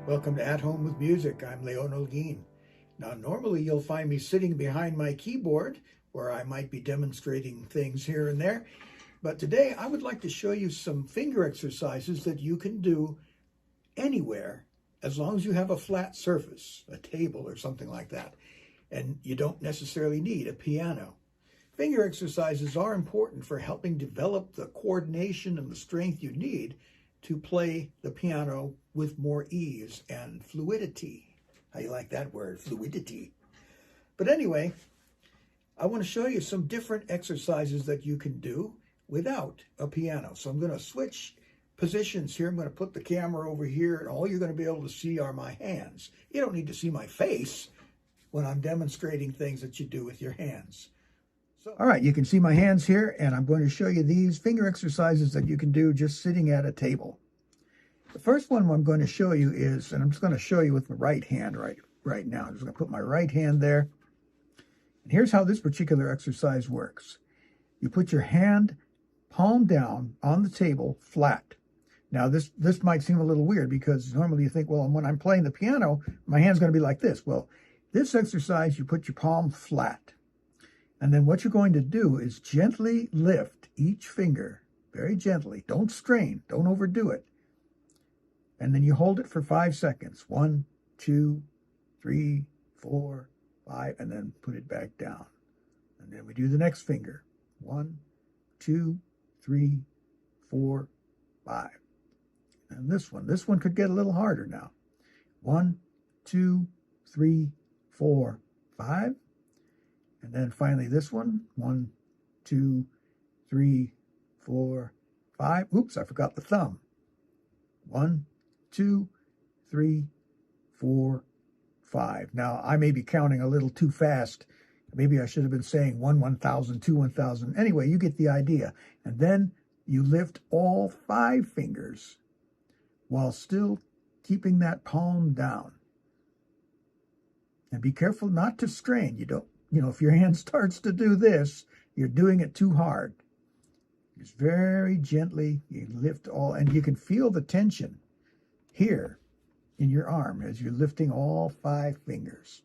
Welcome to At Home with Music. I'm Leon Olguin. Now, normally you'll find me sitting behind my keyboard where I might be demonstrating things here and there. But today I would like to show you some finger exercises that you can do anywhere as long as you have a flat surface, a table or something like that. And you don't necessarily need a piano. Finger exercises are important for helping develop the coordination and the strength you need to play the piano with more ease and fluidity. How you like that word, fluidity? But anyway, I want to show you some different exercises that you can do without a piano. So I'm going to switch positions here. I'm going to put the camera over here, and all you're going to be able to see are my hands. You don't need to see my face when I'm demonstrating things that you do with your hands. All right, you can see my hands here, and I'm going to show you these finger exercises that you can do just sitting at a table. The first one I'm going to show you is, and I'm just going to show you with my right hand right now. I'm just going to put my right hand there. And here's how this particular exercise works. You put your hand palm down on the table flat. Now, this might seem a little weird because normally you think, well, when I'm playing the piano, my hand's going to be like this. Well, this exercise, you put your palm flat. And then what you're going to do is gently lift each finger, very gently. Don't strain, don't overdo it. And then you hold it for 5 seconds. 1, 2, 3, 4, 5, and then put it back down. And then we do the next finger. 1, 2, 3, 4, 5. And this one could get a little harder now. 1, 2, 3, 4, 5. And then finally this one, 1, 2, 3, 4, 5. Oops, I forgot the thumb. 1, 2, 3, 4, 5. Now, I may be counting a little too fast. Maybe I should have been saying 1, 1,000, 2, 1,000. Anyway, you get the idea. And then you lift all 5 fingers while still keeping that palm down. And be careful not to strain. If your hand starts to do this, you're doing it too hard. Just very gently, you lift all, and you can feel the tension here in your arm as you're lifting all 5 fingers.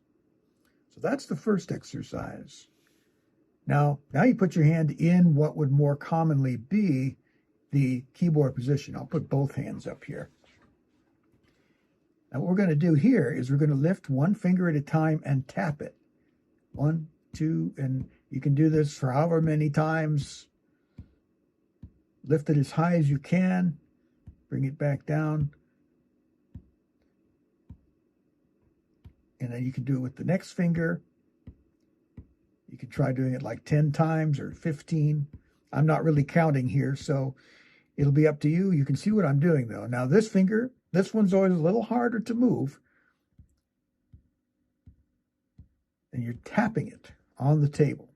So that's the first exercise. Now you put your hand in what would more commonly be the keyboard position. I'll put both hands up here. Now what we're going to do here is we're going to lift one finger at a time and tap it. 1, 2, and you can do this for however many times. Lift it as high as you can. Bring it back down. And then you can do it with the next finger. You can try doing it like 10 times or 15. I'm not really counting here, so it'll be up to you. You can see what I'm doing, though. Now, this finger, this one's always a little harder to move. And you're tapping it on the table.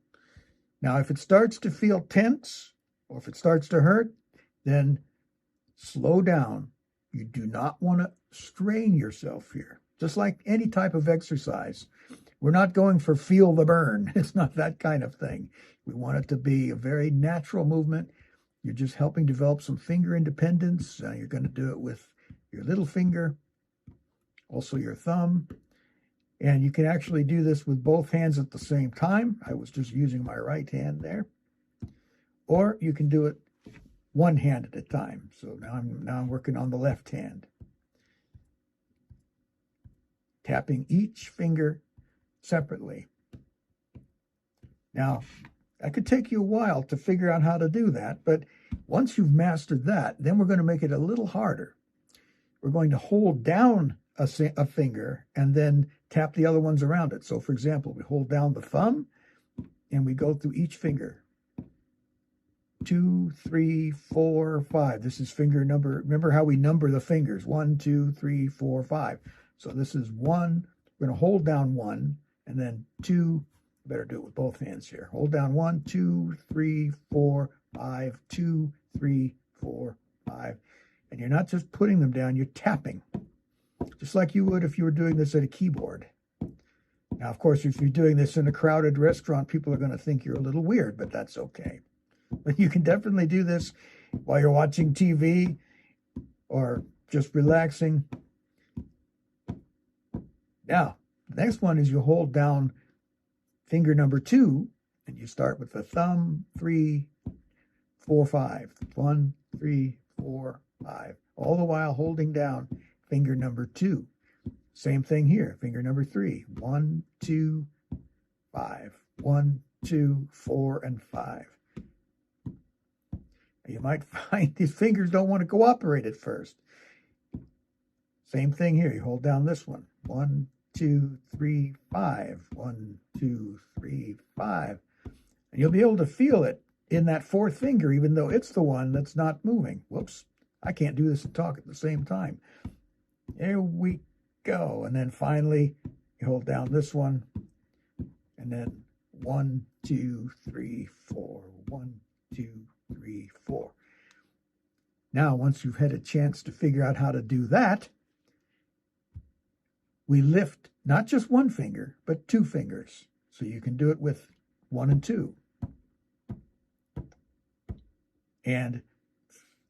Now, if it starts to feel tense or if it starts to hurt, then slow down. You do not want to strain yourself here. Just like any type of exercise. We're not going for feel the burn. It's not that kind of thing. We want it to be a very natural movement. You're just helping develop some finger independence. You're going to do it with your little finger, also your thumb. And you can actually do this with both hands at the same time. I was just using my right hand there. Or you can do it one hand at a time. So now I'm working on the left hand. Tapping each finger separately. Now, that could take you a while to figure out how to do that, but once you've mastered that, then we're going to make it a little harder. We're going to hold down a finger and then tap the other ones around it. So, for example, we hold down the thumb and we go through each finger. 2, 3, 4, 5. This is finger number. Remember how we number the fingers. 1, 2, 3, 4, 5. So this is 1. We're going to hold down 1 and then 2. Better do it with both hands here. Hold down 1, 2, 3, 4, 5. 2, 3, 4, 5. And you're not just putting them down, you're tapping. Just like you would if you were doing this at a keyboard. Now, of course, if you're doing this in a crowded restaurant, people are going to think you're a little weird, but that's okay. But you can definitely do this while you're watching TV or just relaxing. Now, the next one is you hold down finger number 2, and you start with the thumb, 3, 4, 5. 1, 3, 4, 5. All the while holding down finger number 2. Same thing here, finger number 3. 1, 2, 5. 1, 2, 4, and 5. You might find these fingers don't want to cooperate at first. Same thing here. You hold down this one. 1, 2, 3, 5. 1, 2, 3, 5. And you'll be able to feel it in that fourth finger, even though it's the one that's not moving. Whoops. I can't do this and talk at the same time. There we go. And then finally, you hold down this one. And then 1, 2, 3, 4. 1, 2, 3, 4. Now, once you've had a chance to figure out how to do that, we lift not just one finger, but 2 fingers. So you can do it with 1 and 2. And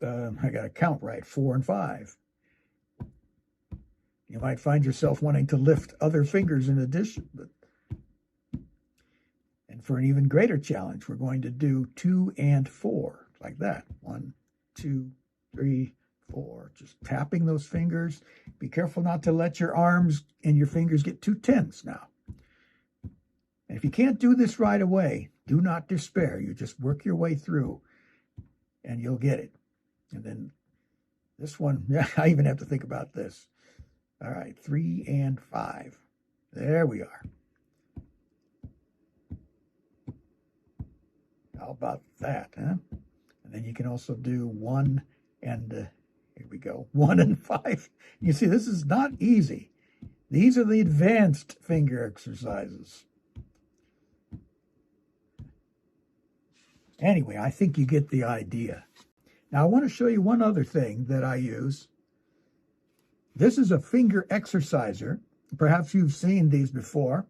I got to count right, 4 and 5. You might find yourself wanting to lift other fingers in addition. And for an even greater challenge, we're going to do 2 and 4, like that. 1, 2, 3, 4. Just tapping those fingers. Be careful not to let your arms and your fingers get too tense now. And if you can't do this right away, do not despair. You just work your way through and you'll get it. And then this one, yeah, I even have to think about this. All right, 3 and 5. There we are. How about that, huh? And then you can also do 1 and, here we go, 1 and 5. You see, this is not easy. These are the advanced finger exercises. Anyway, I think you get the idea. Now, I want to show you one other thing that I use. This is a finger exerciser. Perhaps you've seen these before.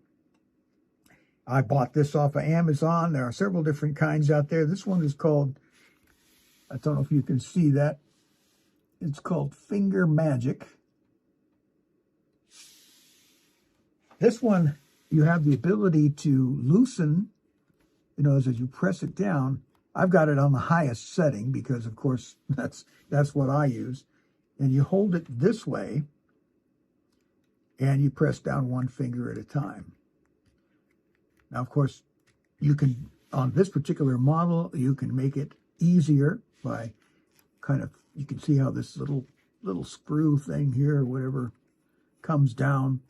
I bought this off of Amazon. There are several different kinds out there. This one is called, I don't know if you can see that. It's called Finger Magic. This one, you have the ability to loosen, as you press it down. I've got it on the highest setting because, of course, that's what I use. And you hold it this way, and you press down one finger at a time. Now, of course, you can, on this particular model, you can make it easier by you can see how this little screw thing here or whatever comes down.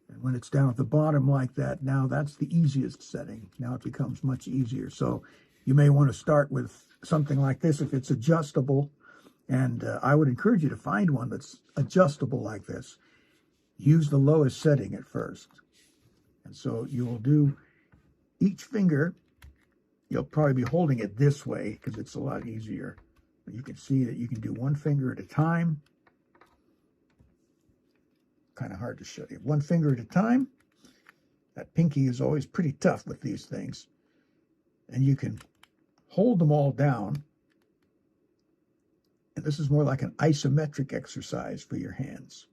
And when it's down at the bottom like that, now that's the easiest setting. Now it becomes much easier. So you may want to start with something like this if it's adjustable. And I would encourage you to find one that's adjustable like this. Use the lowest setting at first. And so you will do each finger. You'll probably be holding it this way because it's a lot easier. But you can see that you can do one finger at a time. Kind of hard to show you. One finger at a time. That pinky is always pretty tough with these things. And you can hold them all down. And this is more like an isometric exercise for your hands.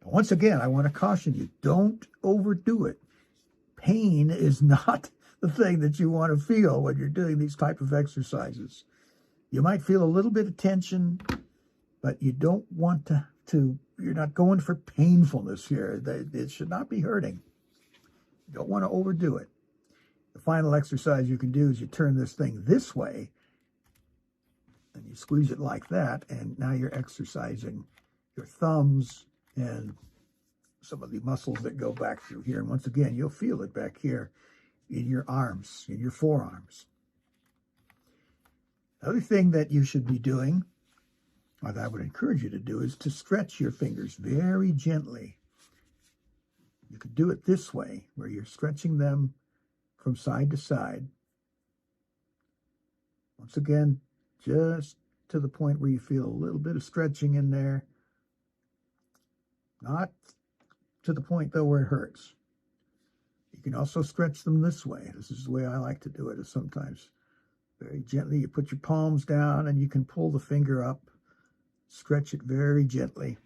Now, once again, I want to caution you, don't overdo it. Pain is not the thing that you want to feel when you're doing these type of exercises. You might feel a little bit of tension, but you don't want to you're not going for painfulness here. It should not be hurting. You don't want to overdo it. The final exercise you can do is you turn this thing this way, and you squeeze it like that, and now you're exercising your thumbs and some of the muscles that go back through here. And once again, you'll feel it back here in your arms, in your forearms. The other thing that you should be doing, or that I would encourage you to do, is to stretch your fingers very gently. You could do it this way, where you're stretching them from side to side. Once again, just to the point where you feel a little bit of stretching in there. Not to the point, though, where it hurts. You can also stretch them this way. This is the way I like to do it, is sometimes very gently. You put your palms down and you can pull the finger up, stretch it very gently.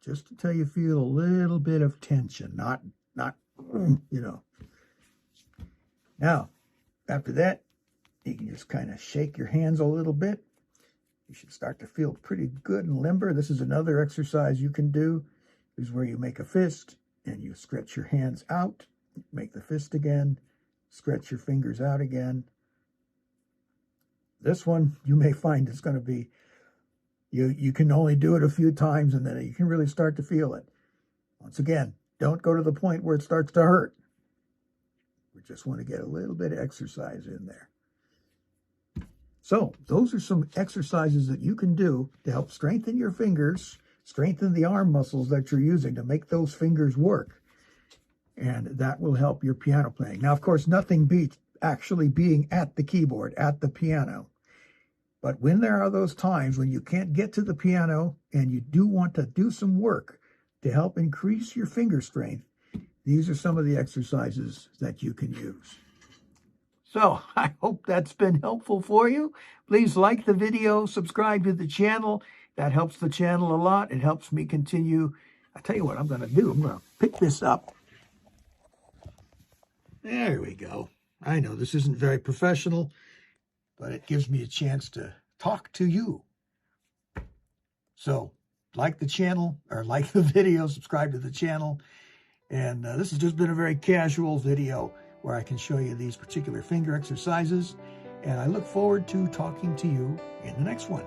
just until you feel a little bit of tension, not, you know. Now, after that, you can just kind of shake your hands a little bit. You should start to feel pretty good and limber. This is another exercise you can do, is where you make a fist and you stretch your hands out, make the fist again, stretch your fingers out again. This one you may find is going to be, you can only do it a few times and then you can really start to feel it. Once again, don't go to the point where it starts to hurt. We just want to get a little bit of exercise in there. So those are some exercises that you can do to help strengthen your fingers, strengthen the arm muscles that you're using to make those fingers work. And that will help your piano playing. Now, of course, nothing beats actually being at the keyboard, at the piano. But when there are those times when you can't get to the piano and you do want to do some work to help increase your finger strength, these are some of the exercises that you can use. So I hope that's been helpful for you. Please like the video, subscribe to the channel. That helps the channel a lot. It helps me continue. I'll tell you what I'm going to do. I'm going to pick this up. There we go. I know this isn't very professional, but it gives me a chance to talk to you. So like the channel, or like the video, subscribe to the channel. And this has just been a very casual video where I can show you these particular finger exercises. And I look forward to talking to you in the next one.